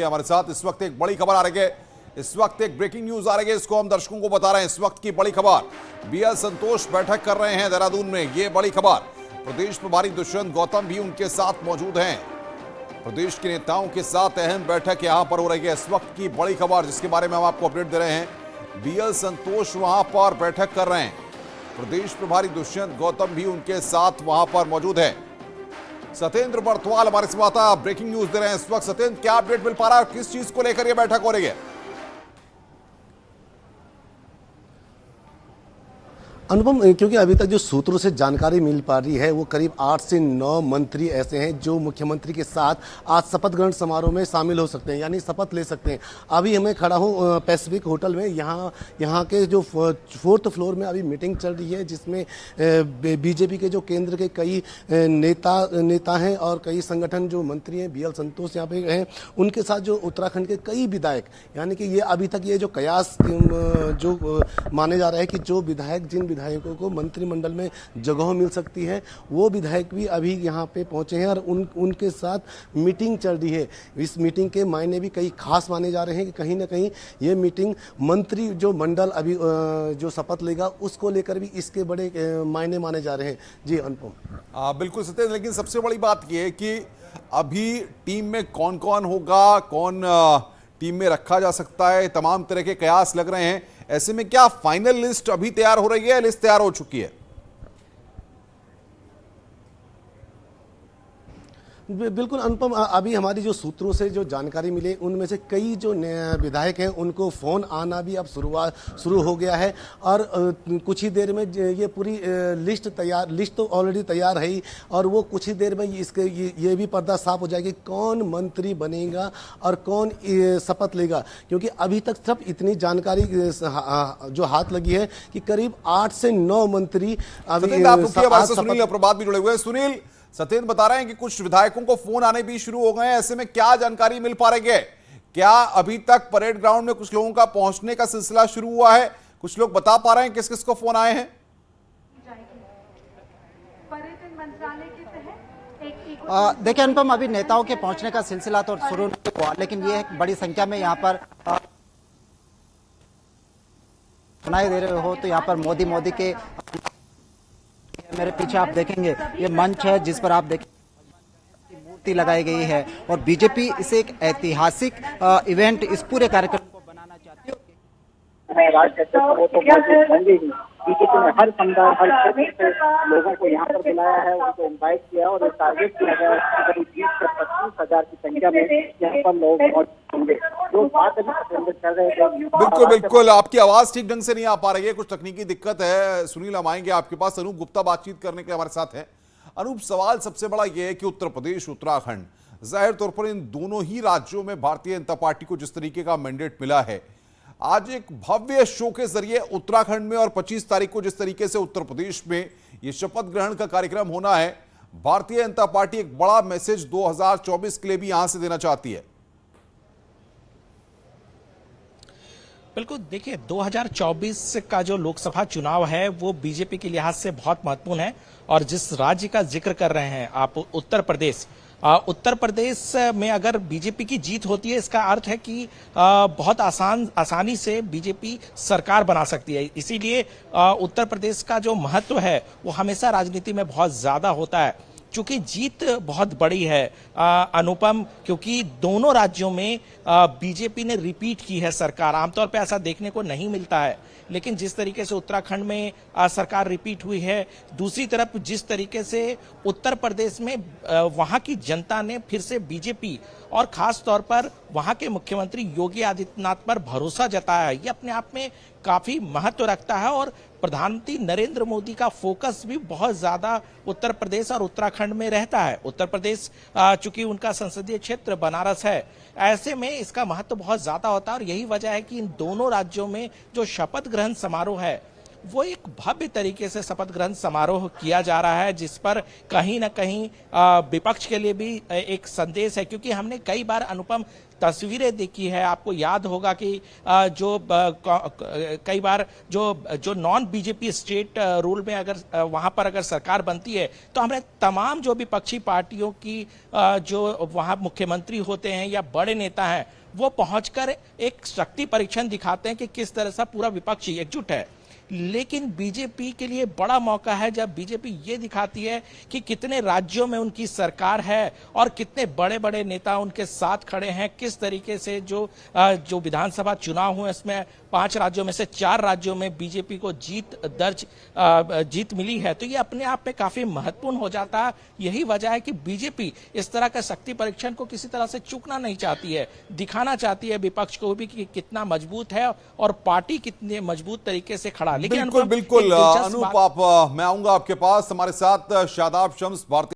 हमारे साथ इस वक्त एक बड़ी खबर आ रही है। इस वक्त एक ब्रेकिंग न्यूज आ रही है, इसको हम दर्शकों को बता रहे हैं। इस वक्त की बड़ी खबर, बीएल संतोष बैठक कर रहे हैं देहरादून में। ये बड़ी खबर, प्रदेश प्रभारी दुष्यंत गौतम भी उनके साथ मौजूद हैं। प्रदेश के नेताओं के साथ अहम बैठक यहां पर हो रही है। इस वक्त की बड़ी खबर जिसके बारे में हम आपको अपडेट दे रहे हैं, बीएल संतोष वहां पर बैठक कर रहे हैं। प्रदेश प्रभारी दुष्यंत गौतम भी उनके साथ वहां पर मौजूद है। सत्येंद्र बरथवाल हमारे संवाददाता ब्रेकिंग न्यूज दे रहे हैं इस वक्त। सत्येंद्र, क्या अपडेट मिल पा रहा है, किस चीज को लेकर यह बैठक हो रही है? अनुपम, क्योंकि अभी तक जो सूत्रों से जानकारी मिल पा रही है वो करीब 8 से 9 मंत्री ऐसे हैं जो मुख्यमंत्री के साथ आज शपथ ग्रहण समारोह में शामिल हो सकते हैं, यानी शपथ ले सकते हैं। अभी मैं खड़ा हूँ पैसिफिक होटल में। यहाँ के जो 4th फ्लोर में अभी मीटिंग चल रही है, जिसमें बीजेपी के जो केंद्र के कई नेता हैं और कई संगठन जो मंत्री हैं, बीएल संतोष यहाँ पे हैं, उनके साथ जो उत्तराखंड के कई विधायक, यानी कि ये अभी तक ये जो कयास जो माने जा रहा है कि जो विधायक जिन विधायकों को मंत्रिमंडल में जगह मिल सकती है, वो विधायक भी अभी यहाँ पे पहुंचे हैं और उनके साथ मीटिंग चल रही है। इस मीटिंग के मायने भी कई खास माने जा रहे हैं कि कहीं ना कहीं ये मीटिंग मंत्री जो मंडल अभी जो शपथ लेगा उसको लेकर भी इसके बड़े मायने माने जा रहे हैं। जी अनुपम। बिल्कुल सत्य, लेकिन सबसे बड़ी बात यह है कि अभी टीम में कौन कौन होगा, कौन टीम में रखा जा सकता है, तमाम तरह के कयास लग रहे हैं। ऐसे में क्या फाइनल लिस्ट अभी तैयार हो रही है, लिस्ट तैयार हो चुकी है? बिल्कुल अनुपम, अभी हमारी जो सूत्रों से जो जानकारी मिले उनमें से कई जो विधायक हैं उनको फोन आना भी अब शुरू हो गया है और कुछ ही देर में ये पूरी लिस्ट तो ऑलरेडी तैयार है ही, और वो कुछ ही देर में ये भी पर्दा साफ हो जाएगी कौन मंत्री बनेगा और कौन शपथ लेगा। क्योंकि अभी तक सब इतनी जानकारी जो हाथ लगी है कि करीब 8 से 9 मंत्री अभी। सुनील प्रभात भी जुड़े हुए हैं। सुनील, सत्येंद्र बता रहे हैं कि कुछ विधायकों को फोन आने भी शुरू हो गए हैं। ऐसे में क्या जानकारी मिल पा रही है? क्या अभी तक परेड ग्राउंड में कुछ लोगों का पहुंचने का सिलसिला शुरू हुआ है? कुछ लोग बता पा रहे हैं किस किस को फोन आए हैं? देखिए अनुपम, अभी नेताओं के पहुंचने का सिलसिला तो शुरू नहीं हुआ, लेकिन ये बड़ी संख्या में यहाँ पर सुनाई दे रहे हो। तो यहाँ पर मोदी के मेरे पीछे आप देखेंगे ये मंच है जिस पर आप देखेंगे मूर्ति लगाई गई है और बीजेपी इसे एक ऐतिहासिक इवेंट इस पूरे कार्यक्रम को बनाना चाहती है। बीजेपी ने हर समुदाय, हर क्षेत्र से लोगों को यहाँ पर बुलाया है, उनको इनवाइट किया और टारगेट किया गया है करीब 20 से 25,000 की संख्या में यहाँ पर लोग होंगे। जो बात कर रहे हैं, बिल्कुल आपकी आवाज ठीक ढंग से नहीं आ पा रही है, कुछ तकनीकी दिक्कत है। सुनील, हम आएंगे आपके पास। अनूप गुप्ता बातचीत करने के लिए हमारे साथ है। अनूप, सवाल सबसे बड़ा यह है कि उत्तर प्रदेश, उत्तराखंड, जाहिर तौर पर इन दोनों ही राज्यों में भारतीय जनता पार्टी को जिस तरीके का मैंडेट मिला है, आज एक भव्य शो के जरिए उत्तराखंड में और 25 तारीख को जिस तरीके से उत्तर प्रदेश में यह शपथ ग्रहण का कार्यक्रम होना है, भारतीय जनता पार्टी एक बड़ा मैसेज 2024 के लिए भी यहां से देना चाहती है। बिल्कुल, देखिए 2024 का जो लोकसभा चुनाव है वो बीजेपी के लिहाज से बहुत महत्वपूर्ण है। और जिस राज्य का जिक्र कर रहे हैं आप, उत्तर प्रदेश, उत्तर प्रदेश में अगर बीजेपी की जीत होती है, इसका अर्थ है कि बहुत आसानी से बीजेपी सरकार बना सकती है। इसीलिए उत्तर प्रदेश का जो महत्व है वो हमेशा राजनीति में बहुत ज्यादा होता है। चूंकि जीत बहुत बड़ी है अनुपम, क्योंकि दोनों राज्यों में बीजेपी ने रिपीट की है सरकार। आमतौर पे ऐसा देखने को नहीं मिलता है, लेकिन जिस तरीके से उत्तराखंड में सरकार रिपीट हुई है, दूसरी तरफ जिस तरीके से उत्तर प्रदेश में वहां की जनता ने फिर से बीजेपी और खास तौर पर वहां के मुख्यमंत्री योगी आदित्यनाथ पर भरोसा जताया है, ये अपने आप में काफी महत्व रखता है। और प्रधानमंत्री नरेंद्र मोदी का फोकस भी बहुत ज्यादा उत्तर प्रदेश और उत्तराखंड में रहता है। उत्तर प्रदेश चूंकि उनका संसदीय क्षेत्र बनारस है, ऐसे में इसका महत्व बहुत ज्यादा होता है। और यही वजह है कि इन दोनों राज्यों में जो शपथ ग्रहण समारोह है वो एक भव्य तरीके से शपथ ग्रहण समारोह किया जा रहा है, जिस पर कहीं ना कहीं विपक्ष के लिए भी एक संदेश है, क्योंकि हमने कई बार अनुपम तस्वीरें देखी है। आपको याद होगा कि कई बार जो नॉन बीजेपी स्टेट रूल में अगर वहां पर अगर सरकार बनती है तो हमने तमाम जो विपक्षी पार्टियों की जो वहां मुख्यमंत्री होते हैं या बड़े नेता हैं वो पहुंचकर एक शक्ति परीक्षण दिखाते हैं कि किस तरह से पूरा विपक्षी एकजुट है। लेकिन बीजेपी के लिए बड़ा मौका है जब बीजेपी ये दिखाती है कि कितने राज्यों में उनकी सरकार है और कितने बड़े बड़े नेता उनके साथ खड़े हैं। किस तरीके से जो विधानसभा चुनाव हुए इसमें 5 राज्यों में से 4 राज्यों में बीजेपी को जीत मिली है, तो ये अपने आप में काफी महत्वपूर्ण हो जाता है। यही वजह है कि बीजेपी इस तरह का शक्ति परीक्षण को किसी तरह से चूकना नहीं चाहती है, दिखाना चाहती है विपक्ष को भी कि कितना मजबूत है और पार्टी कितने मजबूत तरीके से खड़ा। बिल्कुल बिल्कुल अनूप, आप मैं आऊंगा आपके पास। हमारे साथ शादाब शम्स भारतीय